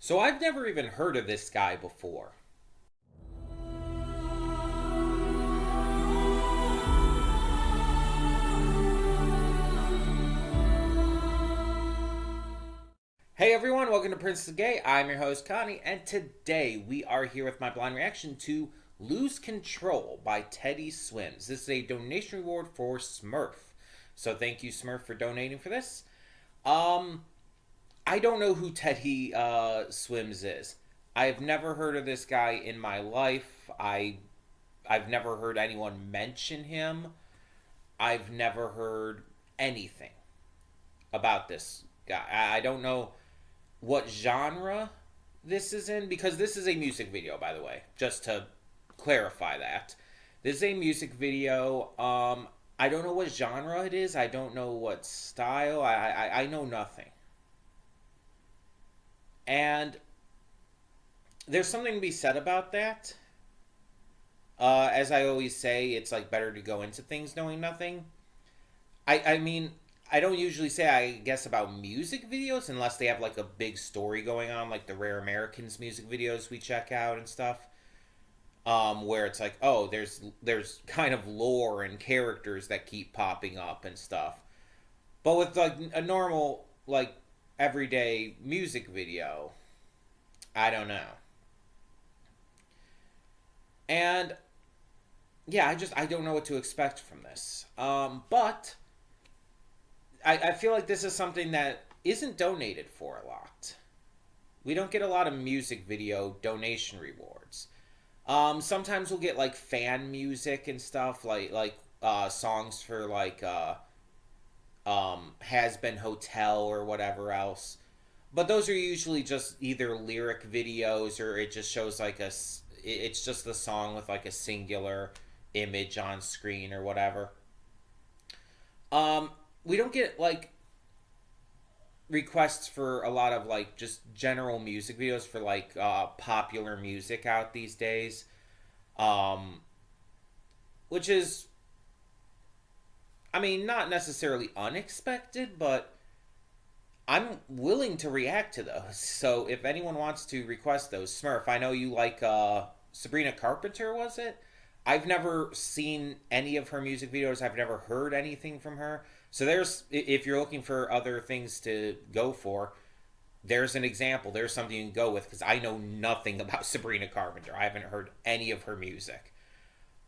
So I've never even heard of this guy before. Hey everyone, welcome to Prince the Gay. I'm your host Connie, and today we are here with my blind reaction to Lose Control by Teddy Swims. This is a donation reward for Smurf. So thank you, Smurf, for donating for this. I don't know who Teddy Swims is. I've never heard of this guy in my life. I've never heard anyone mention him. I've never heard anything about this guy. I don't know what genre this is in, because this is a music video, by the way, just to clarify that. This is a music video. I don't know what genre it is. I don't know what style. I know nothing. And there's something to be said about that. As I always say, it's like better to go into things knowing nothing. I mean, I don't usually say, I guess, about music videos unless they have like a big story going on, like the Rare Americans music videos we check out and stuff. Where it's like, oh, there's kind of lore and characters that keep popping up and stuff. But with like a normal, like, everyday music video, I don't know. And yeah, I don't know what to expect from this. But I feel like this is something that isn't donated for a lot. We don't get a lot of music video donation rewards. Sometimes we'll get like fan music and stuff, like songs for like Has Been Hotel or whatever else. But those are usually just either lyric videos, or it just shows like it's just the song with like a singular image on screen or whatever. We don't get like requests for a lot of like just general music videos for like popular music out these days, which is, I mean, not necessarily unexpected, but I'm willing to react to those. So if anyone wants to request those, Smurf, I know you like Sabrina Carpenter, was it? I've never seen any of her music videos. I've never heard anything from her. So there's, if you're looking for other things to go for, there's an example. There's something you can go with, because I know nothing about Sabrina Carpenter. I haven't heard any of her music.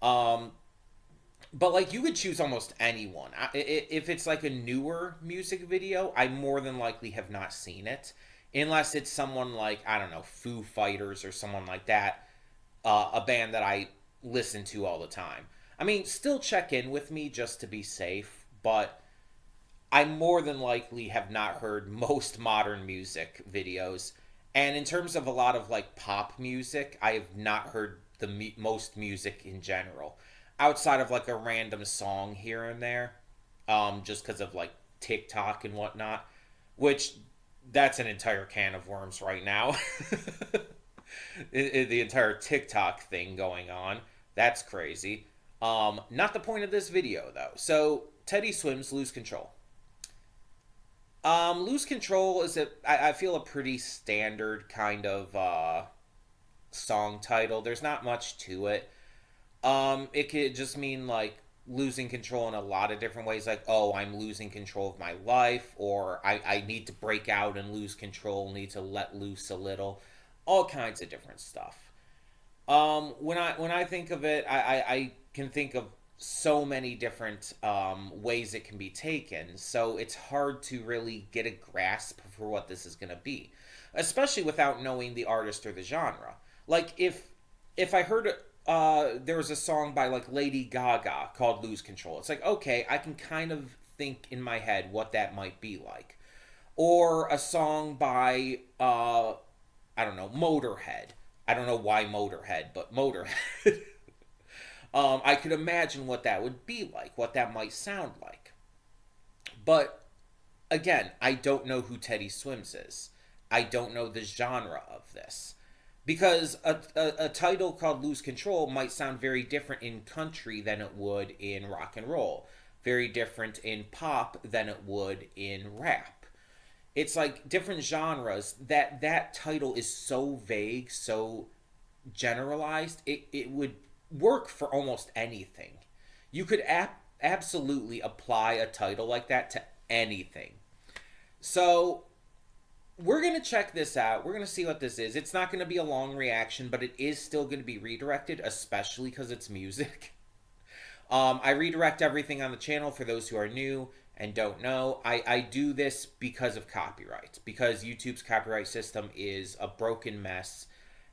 But like, you could choose almost anyone. If it's like a newer music video, I more than likely have not seen it, unless it's someone like, I don't know, Foo Fighters or someone like that, a band that I listen to all the time. I mean, still check in with me just to be safe, but I more than likely have not heard most modern music videos. And in terms of a lot of like pop music, I have not heard the most music in general, outside of like a random song here and there, just because of like TikTok and whatnot, which that's an entire can of worms right now. The entire TikTok thing going on. That's crazy. Not the point of this video, though. So, Teddy Swims, Lose Control. Lose Control is, I feel, a pretty standard kind of song title. There's not much to it. It could just mean, like, losing control in a lot of different ways. Like, oh, I'm losing control of my life, or I need to break out and lose control, need to let loose a little. All kinds of different stuff. When I think of it, I can think of so many different ways it can be taken. So it's hard to really get a grasp for what this is going to be, especially without knowing the artist or the genre. Like if I heard there was a song by like Lady Gaga called "Lose Control," it's like, okay, I can kind of think in my head what that might be like, or a song by I don't know, Motorhead. I don't know why Motorhead, but Motorhead. I could imagine what that would be like, what that might sound like. But again, I don't know who Teddy Swims is. I don't know the genre of this. Because a title called Lose Control might sound very different in country than it would in rock and roll. Very different in pop than it would in rap. It's like different genres that title is so vague, so generalized. It would work for almost anything. You could absolutely apply a title like that to anything. So we're going to check this out. We're going to see what this is. It's not going to be a long reaction, but it is still going to be redirected, especially because it's music. I redirect everything on the channel for those who are new and don't know. I do this because of copyright, because YouTube's copyright system is a broken mess,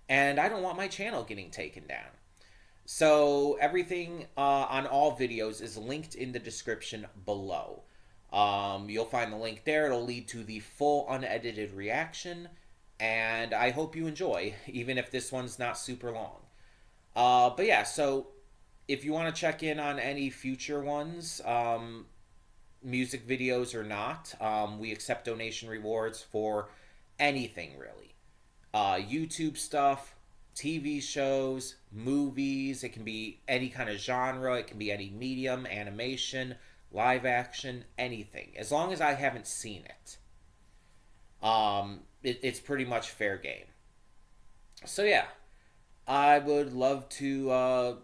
and I don't want my channel getting taken down. So everything on all videos is linked in the description below. You'll find the link there. It'll lead to the full unedited reaction, and I hope you enjoy, even if this one's not super long. But yeah, so if you want to check in on any future ones, music videos or not, we accept donation rewards for anything really. YouTube stuff, TV shows, movies. It can be any kind of genre. It can be any medium, animation, live action, anything. As long as I haven't seen it, it's pretty much fair game. So yeah, I would love to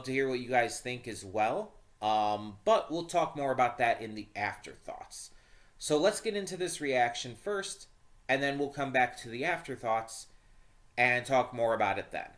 hear what you guys think as well. But we'll talk more about that in the afterthoughts. So let's get into this reaction first, and then we'll come back to the afterthoughts and talk more about it then.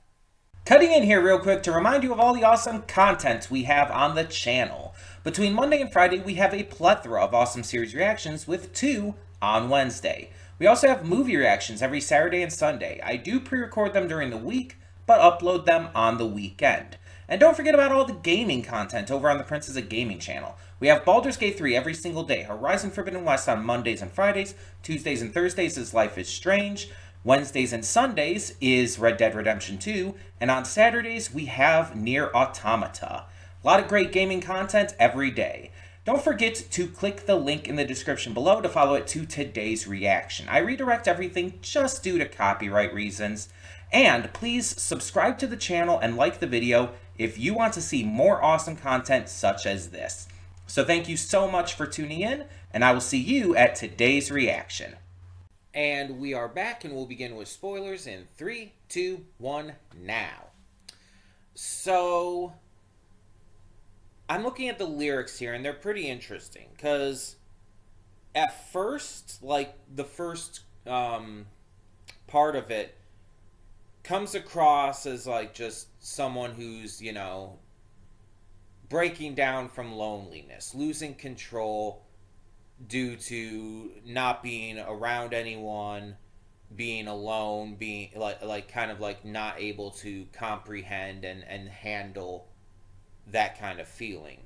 Cutting in here real quick to remind you of all the awesome content we have on the channel. Between Monday and Friday, we have a plethora of awesome series reactions with 2 on Wednesday. We also have movie reactions every Saturday and Sunday. I do pre-record them during the week, but upload them on the weekend. And don't forget about all the gaming content over on the Princess of Gaming channel. We have Baldur's Gate 3 every single day, Horizon Forbidden West on Mondays and Fridays, Tuesdays and Thursdays is Life is Strange, Wednesdays and Sundays is Red Dead Redemption 2, and on Saturdays we have Nier Automata. A lot of great gaming content every day. Don't forget to click the link in the description below to follow it to today's reaction. I redirect everything just due to copyright reasons. And please subscribe to the channel and like the video if you want to see more awesome content such as this. So thank you so much for tuning in, and I will see you at today's reaction. And we are back, and we'll begin with spoilers in 3, 2, 1, now. So I'm looking at the lyrics here, and they're pretty interesting, because at first, like, the first part of it comes across as, like, just someone who's, you know, breaking down from loneliness, losing control due to not being around anyone, being alone, being, like kind of, like, not able to comprehend and handle that kind of feeling.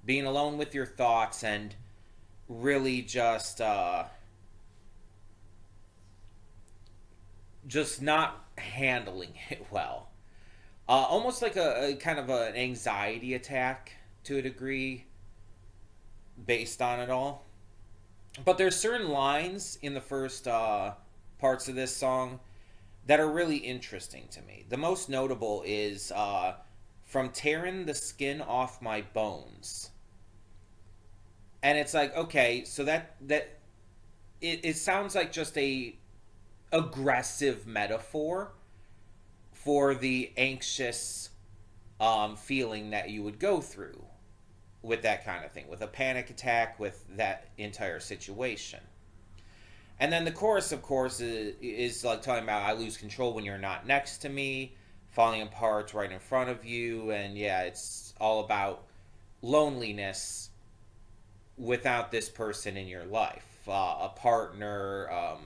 Being alone with your thoughts and really just not handling it well. Almost like a kind of an anxiety attack to a degree based on it all. But there's certain lines in the first parts of this song that are really interesting to me. The most notable is from tearing the skin off my bones. And it's like, okay, so that it sounds like just a aggressive metaphor for the anxious feeling that you would go through with that kind of thing, with a panic attack, with that entire situation. And then the chorus, of course, is like talking about I lose control when you're not next to me, falling apart right in front of you, and yeah, it's all about loneliness without this person in your life, a partner,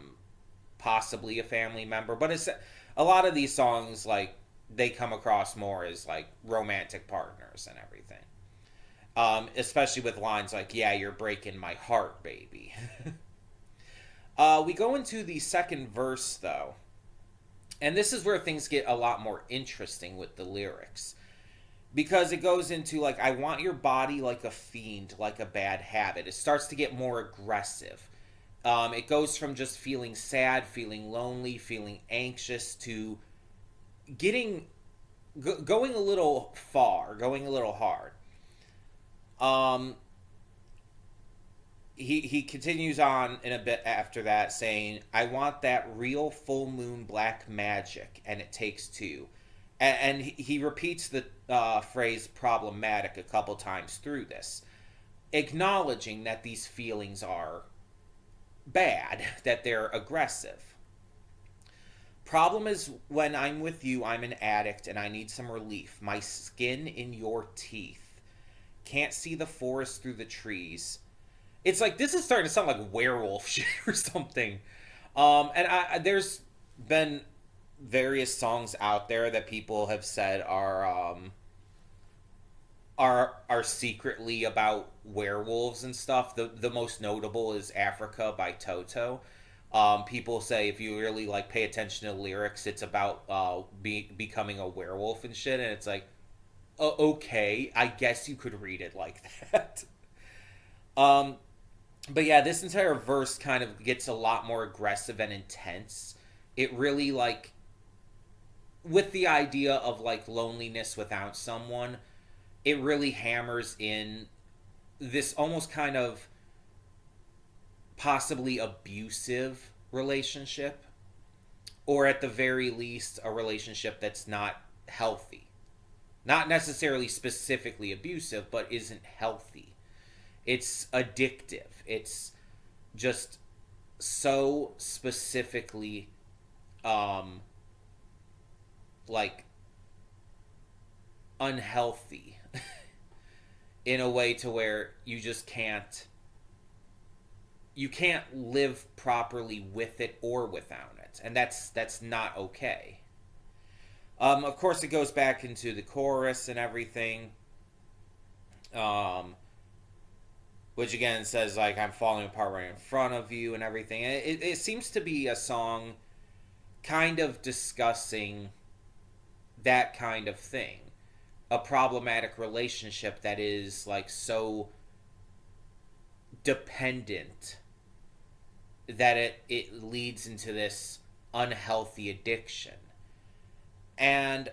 possibly a family member. But it's a lot of these songs, like, they come across more as like romantic partners and everything. Especially with lines like, yeah, you're breaking my heart, baby. We go into the second verse, though. And this is where things get a lot more interesting with the lyrics. Because it goes into, like, I want your body like a fiend, like a bad habit. It starts to get more aggressive. It goes from just feeling sad, feeling lonely, feeling anxious, to going a little far, going a little hard. he continues on in a bit after that, saying, "I want that real full moon black magic, and it takes two." And he repeats the phrase "problematic" a couple times through this, acknowledging that these feelings are bad, that they're aggressive. Problem is, when I'm with you, I'm an addict and I need some relief. My skin in your teeth. Can't see the forest through the trees. It's like this is starting to sound like werewolf shit or something. And there's been various songs out there that people have said are secretly about werewolves and stuff. The most notable is Africa by Toto. People say if you really like pay attention to lyrics, it's about becoming a werewolf and shit, and it's like, okay, I guess you could read it like that. um, but yeah, this entire verse kind of gets a lot more aggressive and intense. It really like with the idea of like loneliness without someone, it really hammers in this almost kind of possibly abusive relationship, or at the very least a relationship that's not healthy, not necessarily specifically abusive, but isn't healthy. It's addictive. It's just so specifically um like unhealthy in a way to where you can't live properly with it or without it, and that's not okay. Of course, it goes back into the chorus and everything, um, which again says like I'm falling apart right in front of you and everything. It seems to be a song kind of discussing that kind of thing, a problematic relationship that is like so dependent that it leads into this unhealthy addiction. And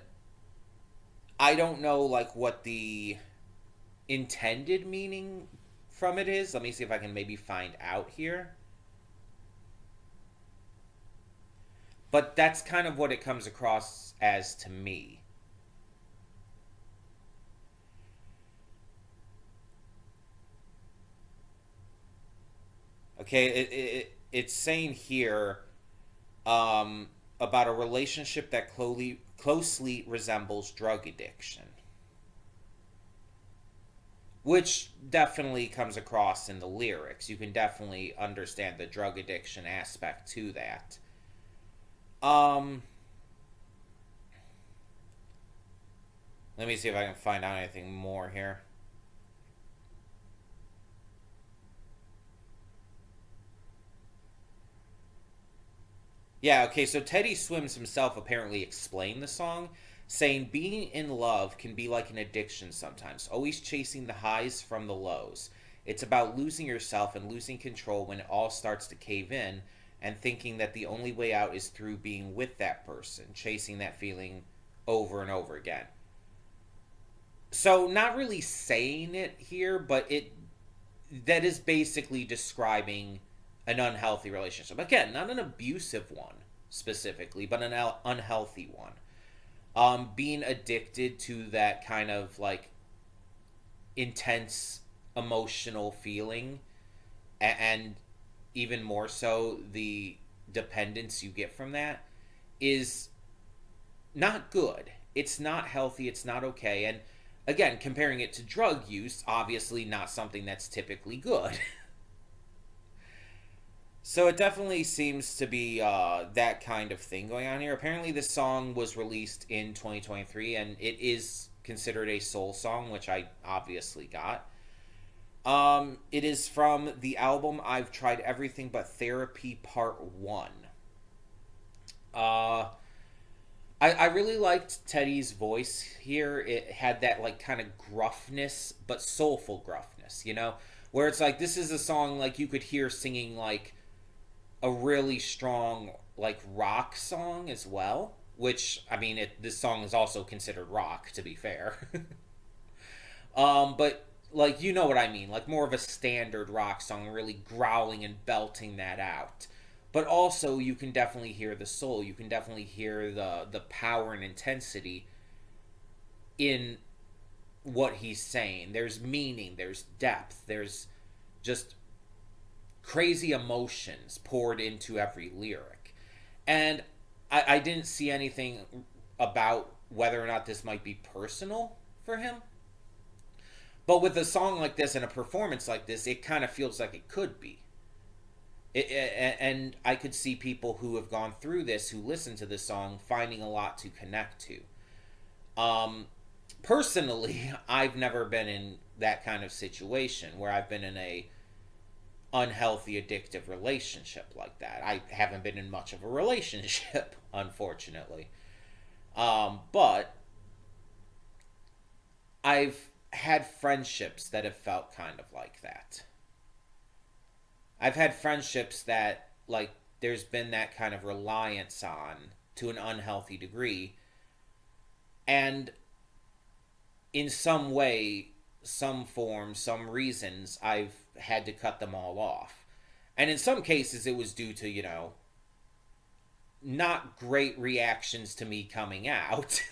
I don't know like what the intended meaning from it is. Let me see if I can maybe find out here. But that's kind of what it comes across as to me. Okay, it's saying here about a relationship that closely resembles drug addiction, which definitely comes across in the lyrics. You can definitely understand the drug addiction aspect to that. Um, Let me see if I can find out anything more here. Yeah, okay, so Teddy Swims himself apparently explained the song, saying being in love can be like an addiction sometimes, always chasing the highs from the lows. It's about losing yourself and losing control when it all starts to cave in, and thinking that the only way out is through being with that person, chasing that feeling over and over again. So, not really saying it here, but it that is basically describing an unhealthy relationship. Again, not an abusive one specifically, but an unhealthy one. Being addicted to that kind of like intense emotional feeling, and even more so the dependence you get from that is not good. It's not healthy. It's not okay. And again, comparing it to drug use, obviously not something that's typically good. So it definitely seems to be that kind of thing going on here. Apparently, this song was released in 2023, and it is considered a soul song, which I obviously got. It is from the album I've Tried Everything But Therapy Part 1. Uh, I really liked Teddy's voice here. It had that like kind of gruffness, but soulful gruffness, where it's like this is a song like you could hear singing like a really strong like rock song as well. Which I mean, this song is also considered rock, to be fair. But like, you know what I mean, like more of a standard rock song, really growling and belting that out. But also, you can definitely hear the soul. You can definitely hear the power and intensity in what he's saying. There's meaning, there's depth, there's just crazy emotions poured into every lyric. And I didn't see anything about whether or not this might be personal for him. But with a song like this and a performance like this, it kind of feels like it could be. And I could see people who have gone through this, who listen to this song, finding a lot to connect to. Um, Personally, I've never been in that kind of situation where I've been in a unhealthy addictive relationship like that. I haven't been in much of a relationship, unfortunately. But I've had friendships that have felt kind of like that. I've had friendships that, like, there's been that kind of reliance on to an unhealthy degree. And in some way, some form, some reasons, I've had to cut them all off. And in some cases, it was due to, not great reactions to me coming out.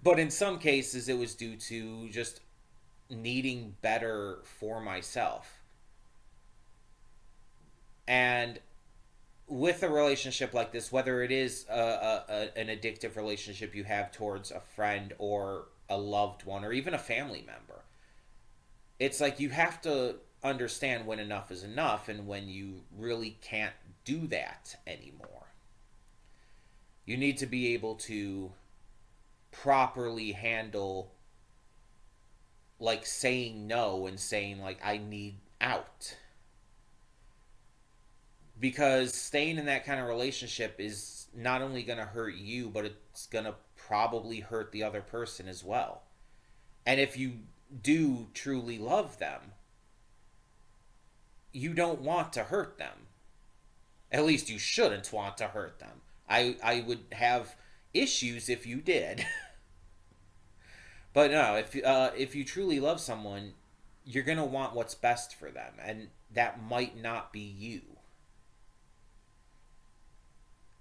But in some cases, it was due to just needing better for myself. And with a relationship like this, whether it is an addictive relationship you have towards a friend or a loved one or even a family member, it's like you have to understand when enough is enough and when you really can't do that anymore. You need to be able to properly handle, like, saying no and saying, like, I need out. Because staying in that kind of relationship is not only going to hurt you, but it's going to probably hurt the other person as well. And if you do truly love them, you don't want to hurt them. At least you shouldn't want to hurt them. I would have issues if you did. But no, if you truly love someone, you're gonna want what's best for them, and that might not be you,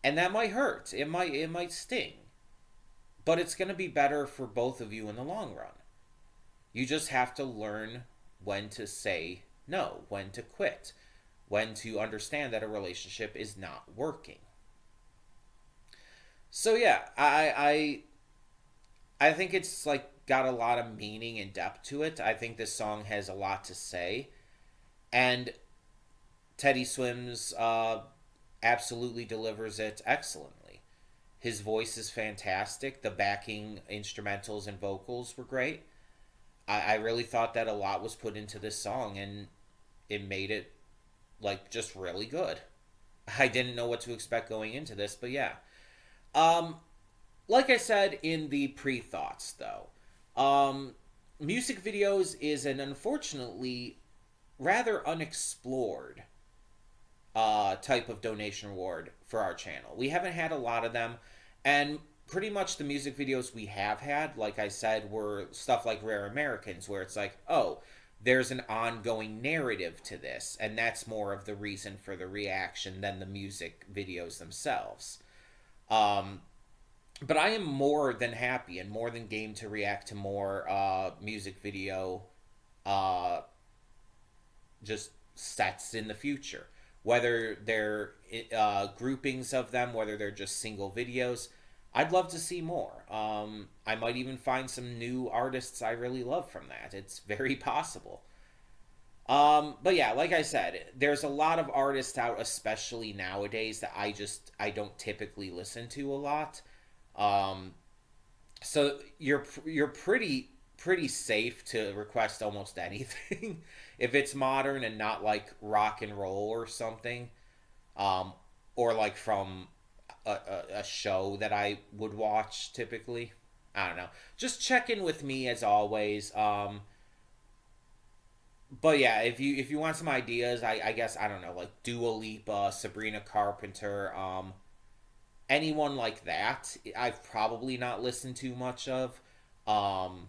and that might hurt. It might sting, but it's gonna be better for both of you in the long run. You just have to learn when to say no, when to quit, when to understand that a relationship is not working. So yeah, I think it's like got a lot of meaning and depth to it. I think this song has a lot to say, and Teddy Swims absolutely delivers it excellently. His voice is fantastic. The backing instrumentals and vocals were great. I really thought that a lot was put into this song, and it made it, like, just really good. I didn't know what to expect going into this, but yeah. Um, like I said in the pre-thoughts, though, music videos is an unfortunately rather unexplored type of donation reward for our channel. We haven't had a lot of them, and pretty much the music videos we have had, like I said, were stuff like Rare Americans, where it's like, oh, there's an ongoing narrative to this, and that's more of the reason for the reaction than the music videos themselves. Um, but I am more than happy and more than game to react to more music video uh, just sets in the future. Whether they're groupings of them, whether they're just single videos, I'd love to see more. I might even find some new artists I really love from that. It's very possible. But yeah, like I said, there's a lot of artists out, especially nowadays, that I don't typically listen to a lot. Um, so you're pretty safe to request almost anything if it's modern and not like rock and roll or something, um, or like from a show that I would watch typically. I don't know. Just check in with me as always. But yeah, if you want some ideas, I guess I don't know, like Dua Lipa, Sabrina Carpenter, anyone like that. I've probably not listened to much of. Um,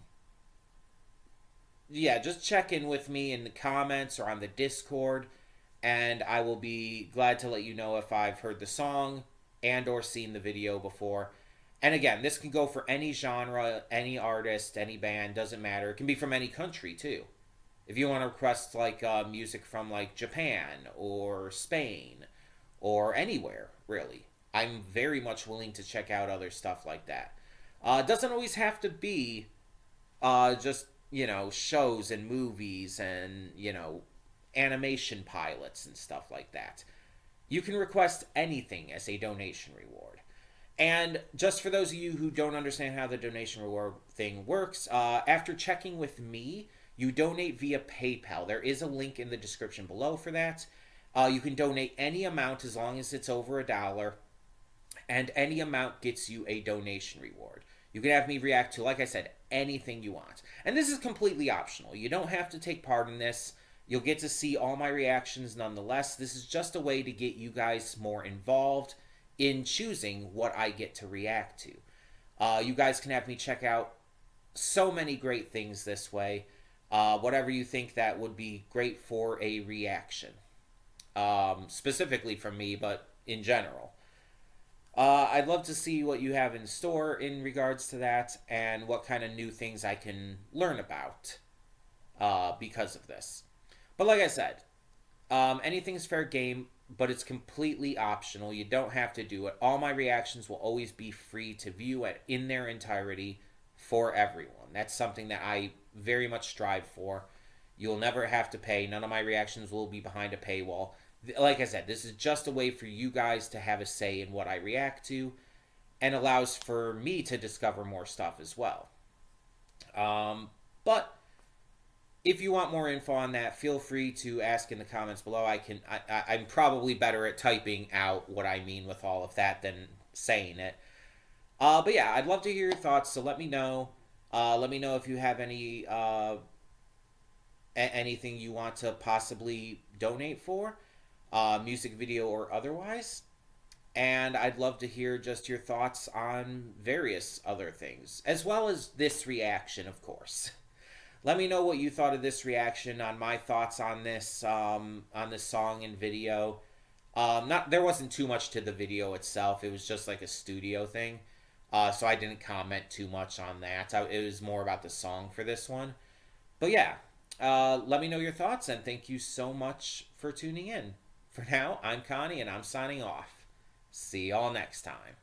yeah, just check in with me in the comments or on the Discord, and I will be glad to let you know if I've heard the song and or seen the video before. And again, this can go for any genre, any artist, any band, doesn't matter. It can be from any country too. If you want to request like music from like Japan or Spain or anywhere really, I'm very much willing to check out other stuff like that. It doesn't always have to be just shows and movies and animation pilots and stuff like that. You can request anything as a donation reward. And just for those of you who don't understand how the donation reward thing works, after checking with me, you donate via PayPal. There is a link in the description below for that. You can donate any amount as long as it's over $1, and any amount gets you a donation reward. You can have me react to, like I said, anything you want. And this is completely optional. You don't have to take part in this. You'll get to see all my reactions nonetheless. This is just a way to get you guys more involved in choosing what I get to react to. You guys can have me check out so many great things this way. Whatever you think that would be great for a reaction. Specifically from me, but in general. I'd love to see what you have in store in regards to that and what kind of new things I can learn about because of this. But like I said, anything's fair game, but it's completely optional. You don't have to do it. All my reactions will always be free to view in their entirety for everyone. That's something that I very much strive for. You'll never have to pay. None of my reactions will be behind a paywall. Like I said, this is just a way for you guys to have a say in what I react to and allows for me to discover more stuff as well. But if you want more info on that, feel free to ask in the comments below. I'm probably better at typing out what I mean with all of that than saying it. But yeah, I'd love to hear your thoughts, so let me know. Let me know if you have anything you want to possibly donate for, music video or otherwise. And I'd love to hear just your thoughts on various other things, as well as this reaction, of course. Let me know what you thought of this reaction, on my thoughts on this song and video. There wasn't too much to the video itself. It was just like a studio thing, so I didn't comment too much on that. It was more about the song for this one. But yeah, let me know your thoughts, and thank you so much for tuning in. For now, I'm Connie, and I'm signing off. See y'all next time.